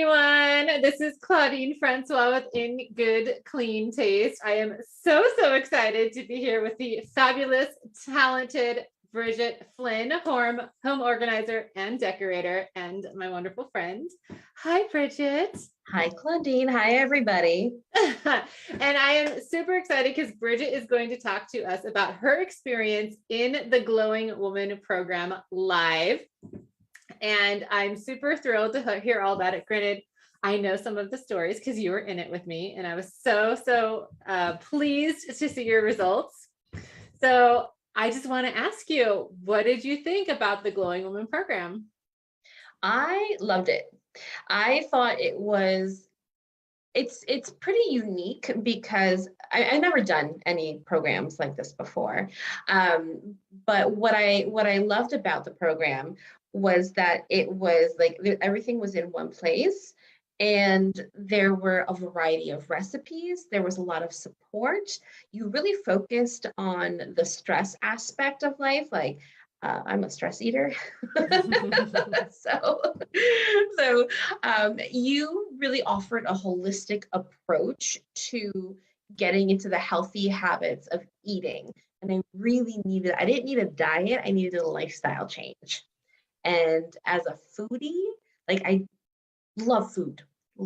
everyone. This is Claudine Francois with In Good Clean Taste. I am so excited to be here with the fabulous, talented Bridget Flynn, home organizer and decorator, and my wonderful friend. Hi, Bridget. Hi, Claudine. Hi, everybody. And I am super excited because Bridget is going to talk to us about her experience in the Glowing Woman program live. And I'm super thrilled to hear all about it. Granted, I know some of the stories because you were in it with me, and I was so pleased to see your results. So I just want to ask you, what did you think about the Glowing Woman program? I loved it. I thought it's pretty unique because I've never done any programs like this before. But what I loved about the program was that it was like everything was in one place, and there were a variety of recipes. There was a lot of support. You really focused on the stress aspect of life, like I'm a stress eater. so you really offered a holistic approach to getting into the healthy habits of eating. And I didn't need a diet, I needed a lifestyle change. And as a foodie, like I love food. I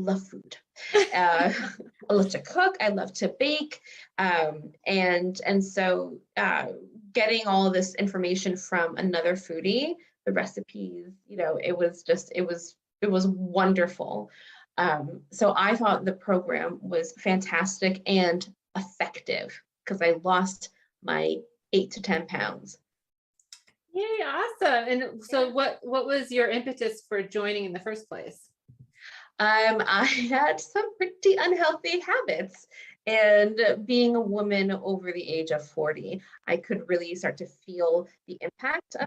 love to cook. I love to bake. And so getting all of this information from another foodie, the recipes, it was wonderful. So I thought the program was fantastic and effective because I lost my 8 to 10 pounds. Yay, awesome. And so what was your impetus for joining in the first place? I had some pretty unhealthy habits, and being a woman over the age of 40, I could really start to feel the impact of,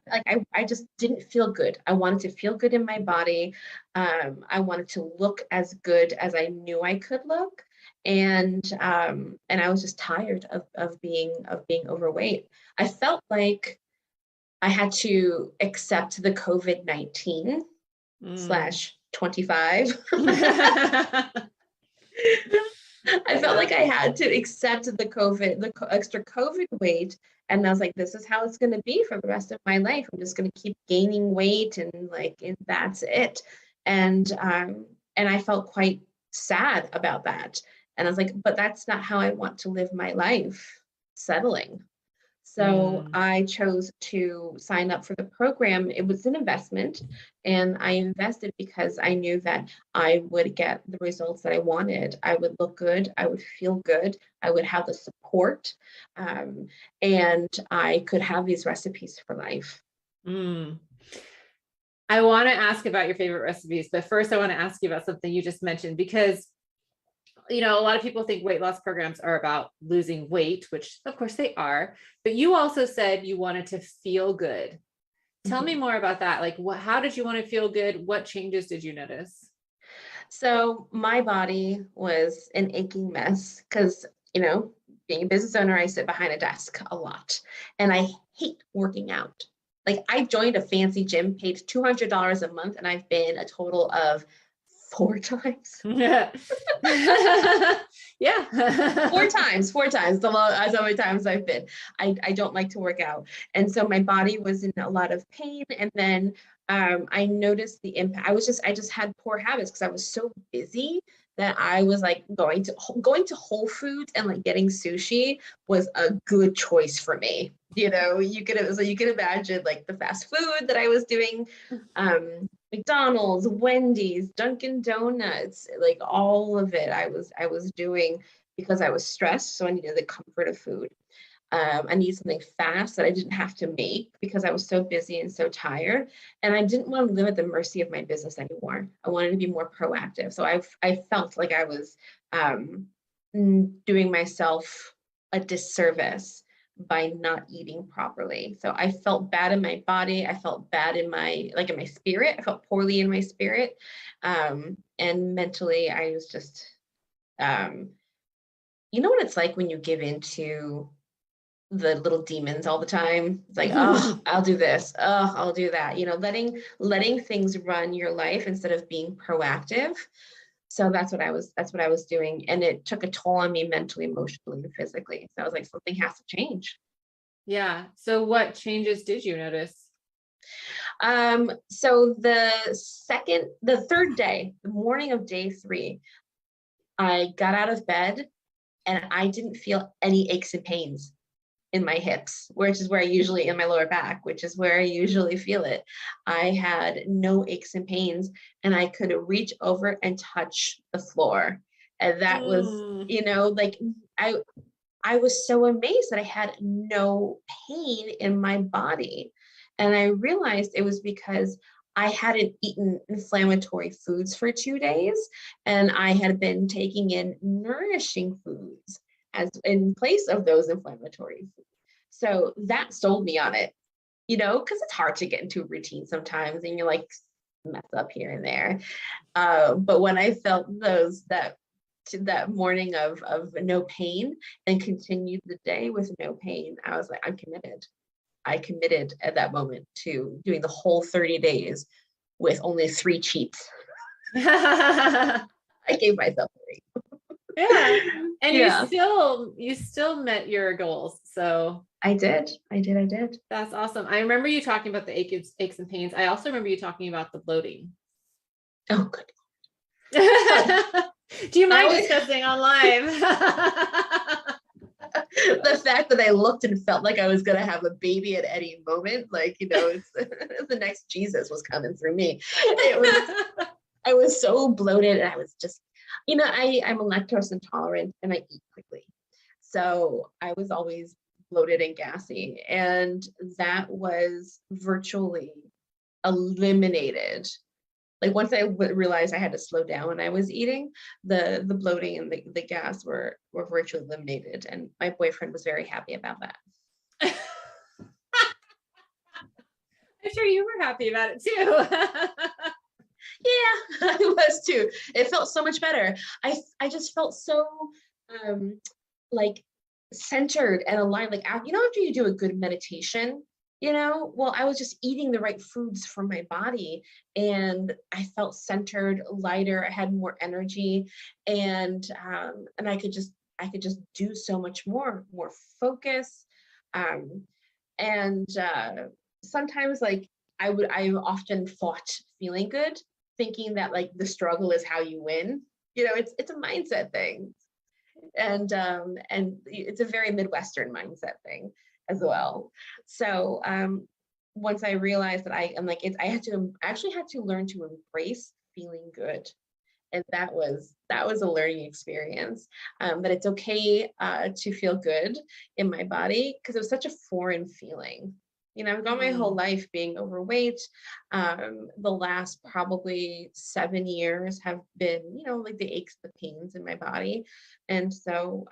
I just didn't feel good. I wanted to feel good in my body. I wanted to look as good as I knew I could look. And I was just tired of being overweight. I felt like I had to accept the COVID-19 / 25. I felt like I had to accept the extra COVID weight. And I was like, this is how it's going to be for the rest of my life. I'm just going to keep gaining weight and that's it. And I felt quite sad about that. And I was like, but that's not how I want to live my life, settling. So I chose to sign up for the program. It was an investment, and I invested because I knew that I would get the results that I wanted. I would look good. I would feel good. I would have the support, and I could have these recipes for life. I want to ask about your favorite recipes, but first I want to ask you about something you just mentioned, because a lot of people think weight loss programs are about losing weight, which of course they are, but you also said you wanted to feel good. Tell me more about that. Like, how did you want to feel good? What changes did you notice? So my body was an aching mess because, being a business owner, I sit behind a desk a lot, and I hate working out. Like, I joined a fancy gym, paid $200 a month, and I've been a total of 4 times. Yeah. Four times, as many times I've been. I don't like to work out. And so my body was in a lot of pain. And then I noticed the impact. I just had poor habits because I was so busy that I was like going to Whole Foods and like getting sushi was a good choice for me. You could imagine like the fast food that I was doing, McDonald's, Wendy's, Dunkin' Donuts, like all of it I was doing because I was stressed. So I needed the comfort of food. I needed something fast that I didn't have to make because I was so busy and so tired. And I didn't want to live at the mercy of my business anymore. I wanted to be more proactive. So I felt like I was doing myself a disservice by not eating properly. So I felt bad in my body. I felt bad in my spirit. I felt poorly in my spirit. And mentally, I was just, you know what it's like when you give into the little demons all the time. It's like, oh, I'll do this. Oh, I'll do that. Letting things run your life instead of being proactive. So that's what I was doing. And it took a toll on me mentally, emotionally, and physically. So I was like, something has to change. Yeah. So what changes did you notice? So the third day, the morning of day 3, I got out of bed and I didn't feel any aches and pains in my hips, which is where I usually, in my lower back, which is where I usually feel it. I had no aches and pains, and I could reach over and touch the floor. And that was, like I was so amazed that I had no pain in my body. And I realized it was because I hadn't eaten inflammatory foods for 2 days, and I had been taking in nourishing foods as in place of those inflammatory foods. So that sold me on it, because it's hard to get into a routine sometimes, and you're like mess up here and there. But when I felt that morning of no pain and continued the day with no pain, I was like, I'm committed. I committed at that moment to doing the whole 30 days with only 3 cheats. I gave myself 3. Yeah. And Yeah. you still met your goals. So I did. that's awesome. I remember you talking about the aches and pains. I also remember you talking about the bloating. Oh, good. Do you mind discussing on live? The fact that I looked and felt like I was going to have a baby at any moment, like, it's the next Jesus was coming through me. I was so bloated, and I was just, I'm lactose intolerant and I eat quickly. So I was always bloated and gassy, and that was virtually eliminated. Like once I realized I had to slow down when I was eating, the bloating and the gas were virtually eliminated. And my boyfriend was very happy about that. I'm sure you were happy about it too. Yeah, I was too. It felt so much better. I just felt so like centered and aligned. Like, after you do a good meditation, well, I was just eating the right foods for my body, and I felt centered, lighter. I had more energy, and I could just do so much more focus. And sometimes, like, I often fought feeling good, thinking that like the struggle is how you win. It's a mindset thing, and it's a very Midwestern mindset thing as well. So once I realized that I actually had to learn to embrace feeling good. And that was a learning experience, that it's okay to feel good in my body, because it was such a foreign feeling. I've gone my whole life being overweight. The last probably 7 years have been, like the aches, the pains in my body. And so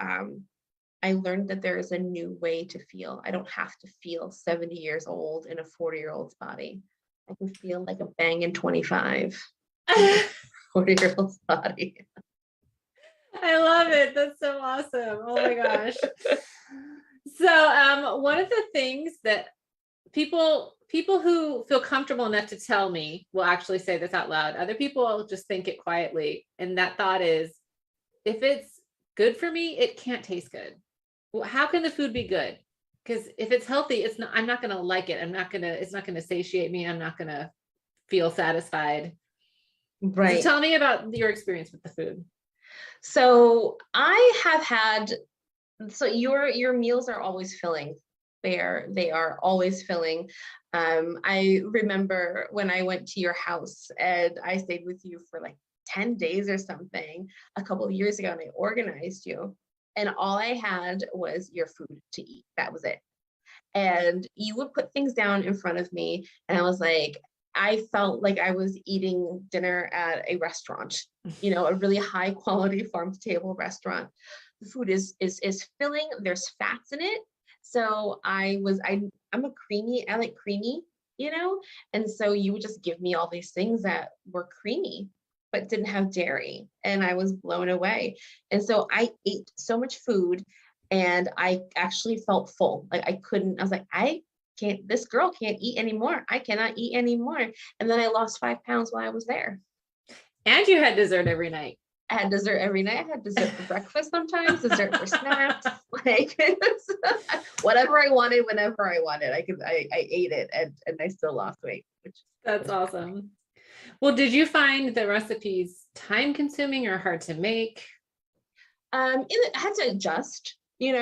I learned that there is a new way to feel. I don't have to feel 70 years old in a 40-year-old's body. I can feel like a banging 25 40-year-old's body. I love it. That's so awesome. Oh my gosh. So one of the things that people who feel comfortable enough to tell me will actually say this out loud. Other people will just think it quietly. And that thought is, if it's good for me, it can't taste good. Well, how can the food be good? Because if it's healthy, I'm not going to like it. It's not going to satiate me. I'm not going to feel satisfied. Right. So tell me about your experience with the food. So I have had, your meals are always filling. They are always filling. I remember when I went to your house and I stayed with you for like 10 days or something a couple of years ago, and I organized you, and all I had was your food to eat. That was it. And you would put things down in front of me, and I was like, I felt like I was eating dinner at a restaurant, a really high quality farm to table restaurant. The food is filling. There's fats in it. So I like creamy, and so you would just give me all these things that were creamy, but didn't have dairy. And I was blown away. And so I ate so much food, And I actually felt full. Like I was like, this girl can't eat anymore. I cannot eat anymore. And then I lost 5 pounds while I was there. And you had dessert every night. I had dessert every night. I had dessert for breakfast sometimes, dessert for snacks, like whatever I wanted, whenever I wanted. I ate it and I still lost weight. That's awesome. Well, did you find the recipes time consuming or hard to make? I had to adjust, in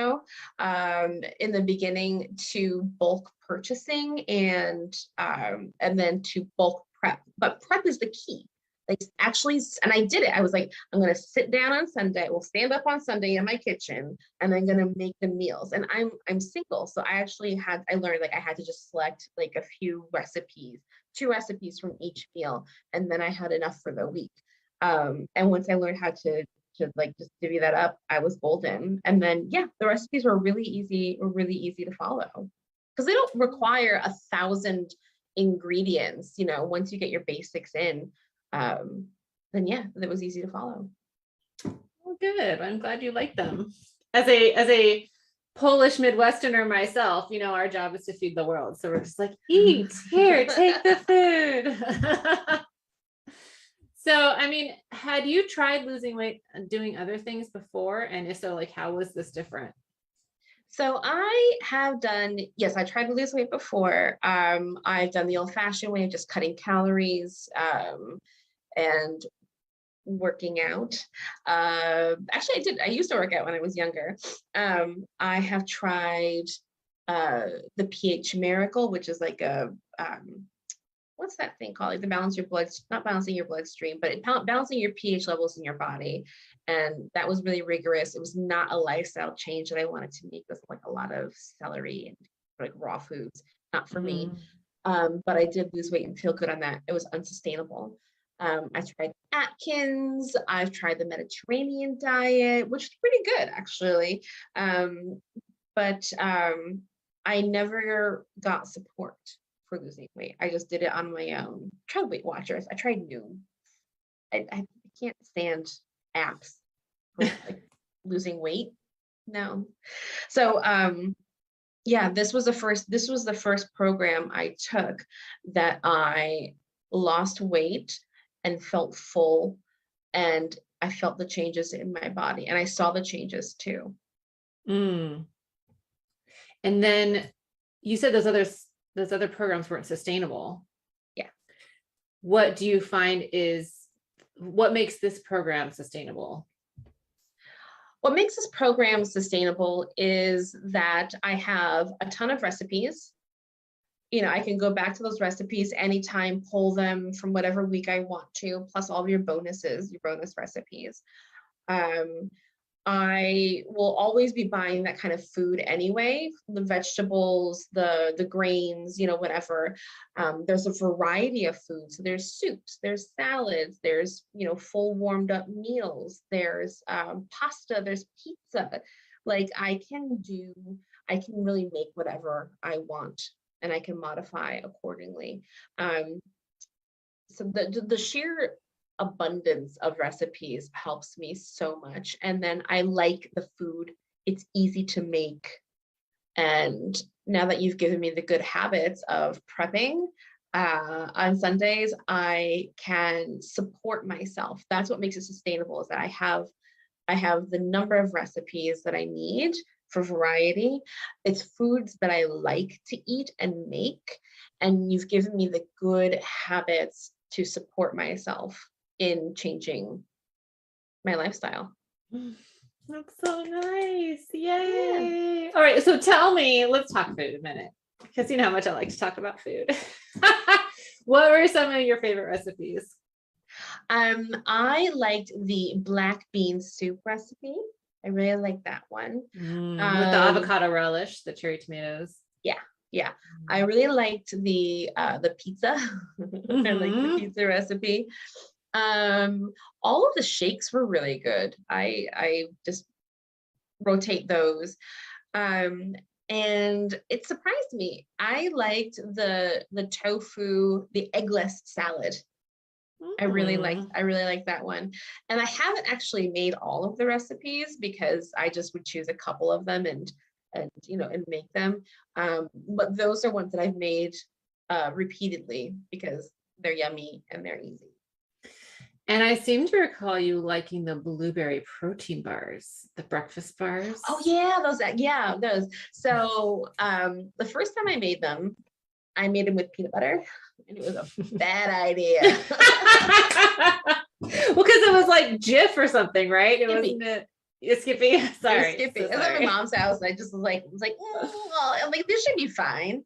the beginning to bulk purchasing and then to bulk prep. But prep is the key. Like actually, and I did it. I was like, I'm going to sit down on Sunday. We'll stand up on Sunday in my kitchen and I'm going to make the meals. And I'm single. So I learned like I had to just select like a few recipes, 2 recipes from each meal. And then I had enough for the week. And once I learned how to like just divvy that up, I was golden. And then, the recipes were really easy to follow because they don't require 1,000 ingredients. Once you get your basics in, then it was easy to follow. Well, good. I'm glad you like them. As a Polish Midwesterner myself, our job is to feed the world. So we're just like, eat here, take the food. So, I mean, had you tried losing weight and doing other things before? And if so, like, how was this different? So I have I tried to lose weight before. I've done the old fashioned way of just cutting calories, and working out. Actually, I used to work out when I was younger. I have tried the pH Miracle, which is like a what's that thing called? Like not balancing your bloodstream, but balancing your pH levels in your body. And that was really rigorous. It was not a lifestyle change that I wanted to make with like a lot of celery and like raw foods. Not for me. But I did lose weight and feel good on that. It was unsustainable. I tried Atkins. I've tried the Mediterranean diet, which is pretty good actually. But I never got support for losing weight. I just did it on my own. Tried Weight Watchers. I tried Noom. I can't stand apps for like losing weight. No. So this was the first program I took that I lost weight and felt full, and I felt the changes in my body, and I saw the changes too. And then you said those other programs weren't sustainable. Yeah. What do you find what makes this program sustainable? What makes this program sustainable is that I have a ton of recipes. I can go back to those recipes anytime, pull them from whatever week I want to, plus all of your bonus recipes. I will always be buying that kind of food anyway, the vegetables, the grains, whatever. There's a variety of foods. So there's soups, there's salads, there's, full warmed up meals, there's pasta, there's pizza. Like I can really make whatever I want, and I can modify accordingly. So the sheer abundance of recipes helps me so much. And then I like the food. It's easy to make. And now that you've given me the good habits of prepping, on Sundays, I can support myself. That's what makes it sustainable, is that I have the number of recipes that I need for variety. It's foods that I like to eat and make. And you've given me the good habits to support myself in changing my lifestyle. That's so nice. Yay. Yeah. All right. So tell me, let's talk food a minute, because you know how much I like to talk about food. What were some of your favorite recipes? I liked the black bean soup recipe. I really like that one. With the avocado relish, the cherry tomatoes. Yeah. I really liked the pizza. I liked the pizza recipe. All of the shakes were really good. I just rotate those. And it surprised me. I liked the tofu, the eggless salad. I really like that one. And I haven't actually made all of the recipes because I just would choose a couple of them and make them. But those are ones that I've made repeatedly because they're yummy and they're easy. And I seem to recall you liking the blueberry protein bars, the breakfast bars. Oh yeah, those. So the first time I made them with peanut butter, and it was a bad idea. Well, because it was like Jif or something, right? It wasn't Skippy. Sorry. Skippy. So I was at my mom's house and I just was like, I'm like, this should be fine.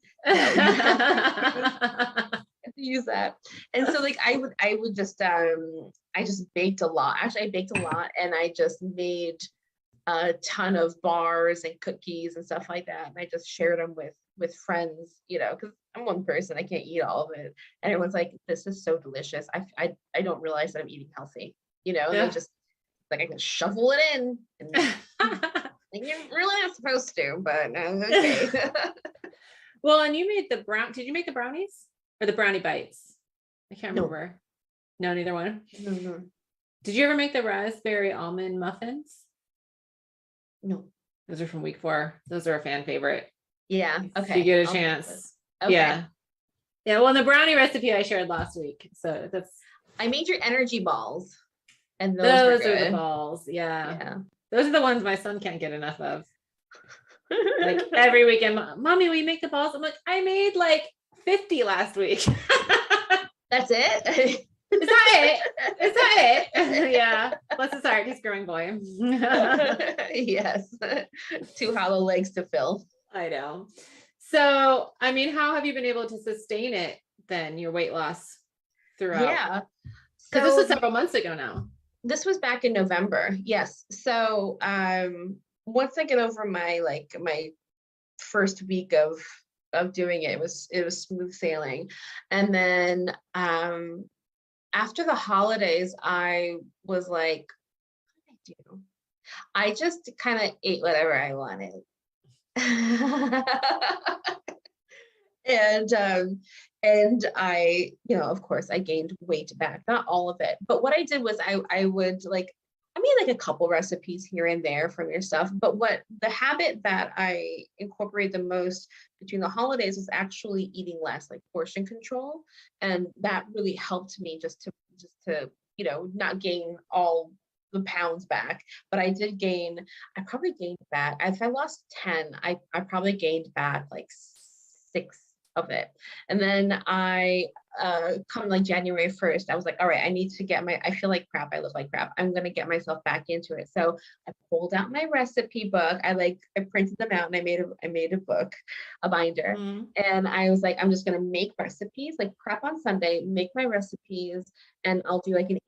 Use that. And so like I would just I just baked a lot. Actually, I baked a lot and I just made a ton of bars and cookies and stuff like that. And I just shared them with friends, because I'm one person, I can't eat all of it. And everyone's like, this is so delicious. I don't realize that I'm eating healthy, and I just like I can shovel it in. And you're really not supposed to, but okay. Well, and you made did you make the brownies or the brownie bites? I can't remember. No, neither one. No. Did you ever make the raspberry almond muffins? No. Those are from week 4. Those are a fan favorite. Yeah. Okay. If you get a chance. Okay. Yeah. Well, the brownie recipe I shared last week. So I made your energy balls. And those are the balls. Yeah. Those are the ones my son can't get enough of. Like every weekend, Mommy, will you make the balls? I'm like, I made like 50 last week. That's it? Is that it? Yeah. Bless his heart. He's a growing boy. Yes. 2 hollow legs to fill. I know. So, I mean, how have you been able to sustain it then, your weight loss throughout? Yeah. Because this was several months ago now. This was back in November. Yes. So, once I get over my first week of doing it, it was smooth sailing. And then, after the holidays, I was like, what did I do? I just kind of ate whatever I wanted. And I, of course I gained weight back, not all of it, but what I did was I would I made a couple recipes here and there from your stuff, but what the habit that I incorporated the most between the holidays was actually eating less, like portion control. And that really helped me just to, not gain all the pounds back, but I probably gained back, if I lost 10, I probably gained back 6 of it. And then I come January 1st, I was like, all right, I need to I feel like crap, I look like crap, I'm going to get myself back into it. So I pulled out my recipe book, I printed them out, and I made a book, a binder. Mm-hmm. And I was like, I'm just going to make recipes, prep on Sunday, make my recipes, and I'll do an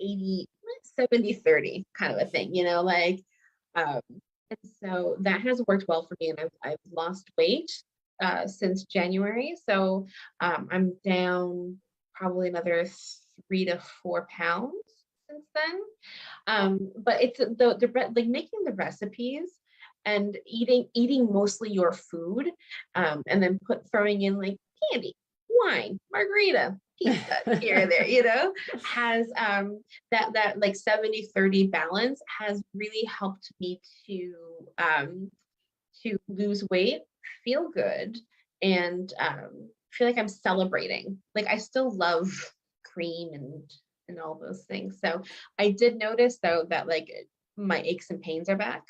80-70-30 kind of a thing, and so that has worked well for me, and I've lost weight since January. So I'm down probably another 3 to 4 pounds since then. But it's making the recipes and eating mostly your food, and then throwing in candy, wine, margarita, pizza here and there, has that 70-30 balance has really helped me to lose weight, feel good, and feel like I'm celebrating. I still love cream and all those things. So I did notice though that my aches and pains are back,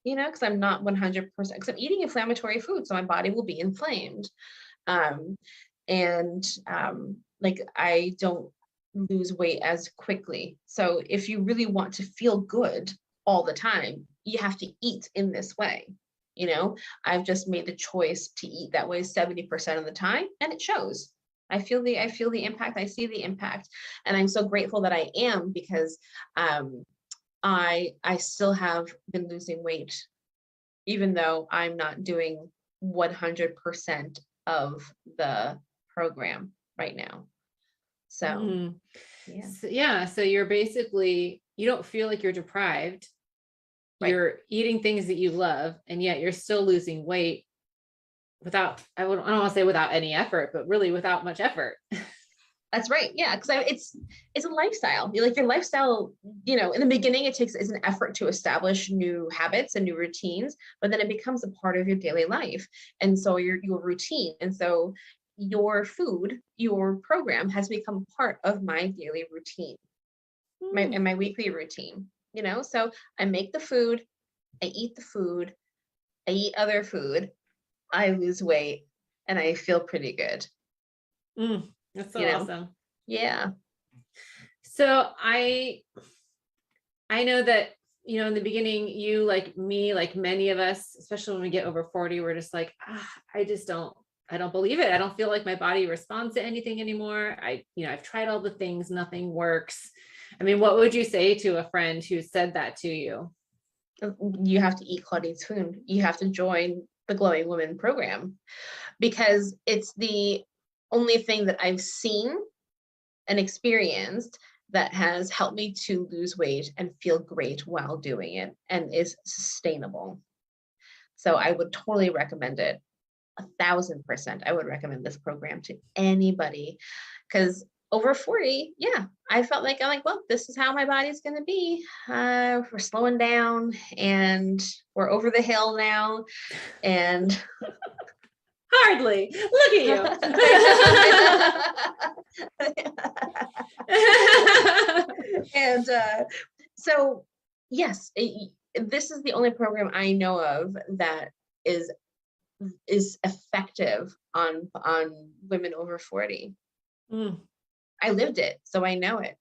because I'm not 100%, because I'm eating inflammatory food, so my body will be inflamed. I don't lose weight as quickly. So if you really want to feel good all the time, you have to eat in this way. I've just made the choice to eat that way 70% of the time, and it shows. I feel the impact. I see the impact, and I'm so grateful that I am, because I still have been losing weight, even though I'm not doing 100% of the program right now. So, So you're basically, you don't feel like you're deprived. Right. You're eating things that you love, and yet you're still losing weight without, I don't want to say without any effort, but really without much effort. That's right. Yeah, because it's a lifestyle. You like your lifestyle. In the beginning, it's an effort to establish new habits and new routines, but then it becomes a part of your daily life, and so your routine, and so your food, your program has become part of my daily routine, my weekly routine. So I make the food, I eat the food, I eat other food, I lose weight, and I feel pretty good. That's so awesome. Yeah. So I know that, in the beginning, you, like me, like many of us, especially when we get over 40, we're just like, I don't believe it. I don't feel like my body responds to anything anymore. I've tried all the things, nothing works. I mean, what would you say to a friend who said that to you? You have to eat Claudine's food. You have to join the Glowing Woman program, because it's the only thing that I've seen and experienced that has helped me to lose weight and feel great while doing it, and is sustainable. So I would totally recommend it. 1,000%. I would recommend this program to anybody, because over 40, yeah, I felt like well, this is how my body's going to be. We're slowing down and we're over the hill now. And hardly. Look at you. And so, yes, this is the only program I know of that is effective on women over 40. I lived it, so I know it.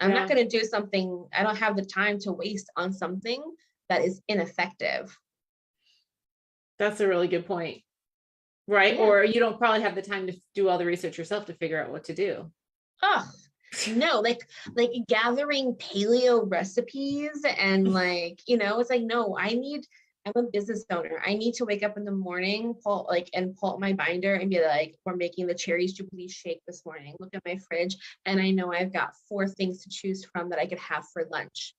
I'm not going to do something, I don't have the time to waste on something that is ineffective. That's a really good point. Right? Yeah. Or you don't probably have the time to do all the research yourself to figure out what to do. Oh, no, like gathering paleo recipes and it's like, no, I'm a business owner. I need to wake up in the morning, pull out my binder and be like, we're making the cherries jubilee shake this morning. Look at my fridge, and I know I've got 4 things to choose from that I could have for lunch.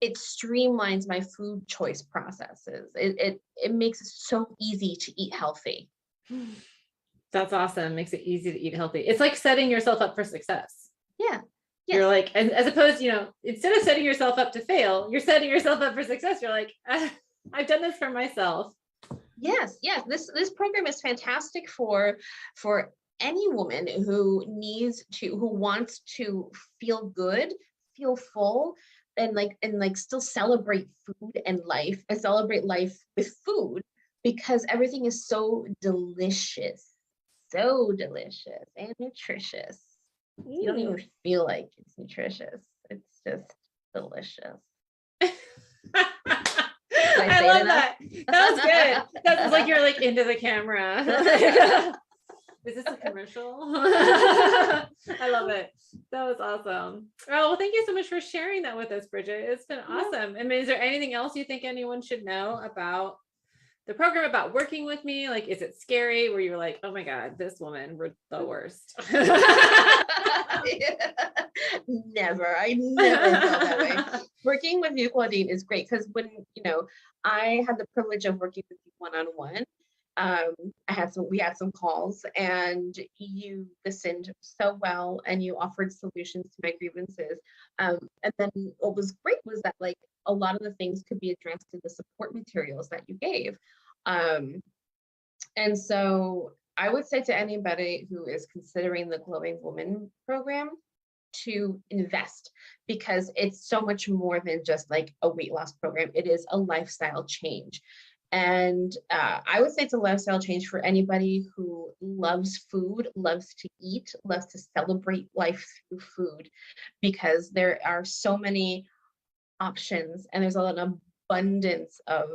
It streamlines my food choice processes. It makes it so easy to eat healthy. That's awesome. Makes it easy to eat healthy. It's like setting yourself up for success. Yeah. Yes. You're like, as opposed, instead of setting yourself up to fail, you're setting yourself up for success. You're like, I've done this for myself. Yes. This program is fantastic for any woman who wants to feel good, feel full, and still celebrate food and life, and celebrate life with food, because everything is so delicious and nutritious. You don't even feel like it's nutritious. It's just delicious. I love that. That was good. That was like you're like into the camera. Is this a commercial? I love it. That was awesome. Oh, well, thank you so much for sharing that with us, Bridget. It's been awesome. I mean, is there anything else you think anyone should know about the program, about working with me? Like, is it scary where you're like, oh my God, this woman, we're the worst? Never. I never felt that way. Working with you, Claudine, is great, because when, I had the privilege of working with you one-on-one, we had some calls, and you listened so well, and you offered solutions to my grievances. And then what was great was that a lot of the things could be addressed in the support materials that you gave. And so I would say to anybody who is considering the Glowing Woman program to invest, because it's so much more than just a weight loss program. It is a lifestyle change. And I would say it's a lifestyle change for anybody who loves food, loves to eat, loves to celebrate life through food, because there are so many options, and there's an abundance of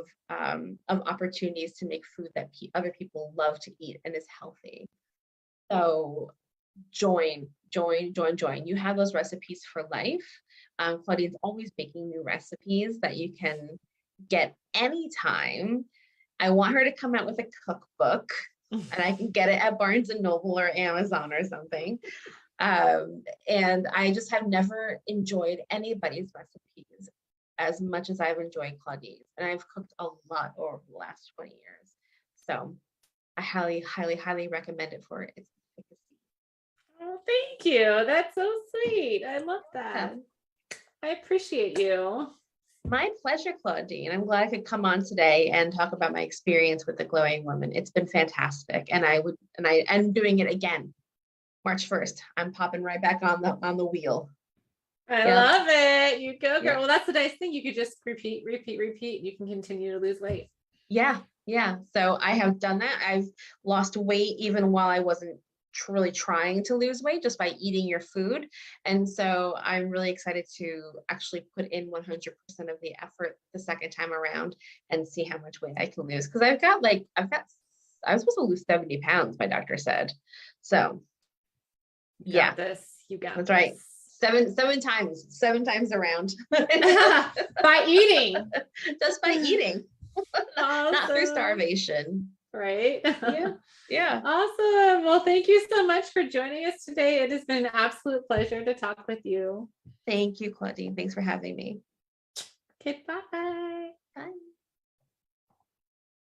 opportunities to make food that other people love to eat and is healthy. So join. You have those recipes for life. Claudine's always making new recipes that you can get anytime. I want her to come out with a cookbook, and I can get it at Barnes and Noble or Amazon or something. And I just have never enjoyed anybody's recipes as much as I've enjoyed Claudine's, and I've cooked a lot over the last 20 years. So I highly, highly, highly recommend it for it. Oh, thank you. That's so sweet. I love that. I appreciate you. My pleasure, Claudine. I'm glad I could come on today and talk about my experience with the glowing woman. It's been fantastic. And I'm doing it again. March 1st. I'm popping right back on the wheel. I love it. You go, girl. Yeah. Well, that's the nice thing. You could just repeat. You can continue to lose weight. Yeah. So I have done that. I've lost weight even while I wasn't really trying to lose weight, just by eating your food. And so I'm really excited to actually put in 100% of the effort the second time around and see how much weight I can lose. Because I was supposed to lose 70 pounds, my doctor said. So you got this. You got that's this. right. Seven times around. By eating. Just by eating. Awesome. Not through starvation. Right? Yeah. Awesome. Well, thank you so much for joining us today. It has been an absolute pleasure to talk with you. Thank you, Claudine. Thanks for having me. Okay, bye. Bye.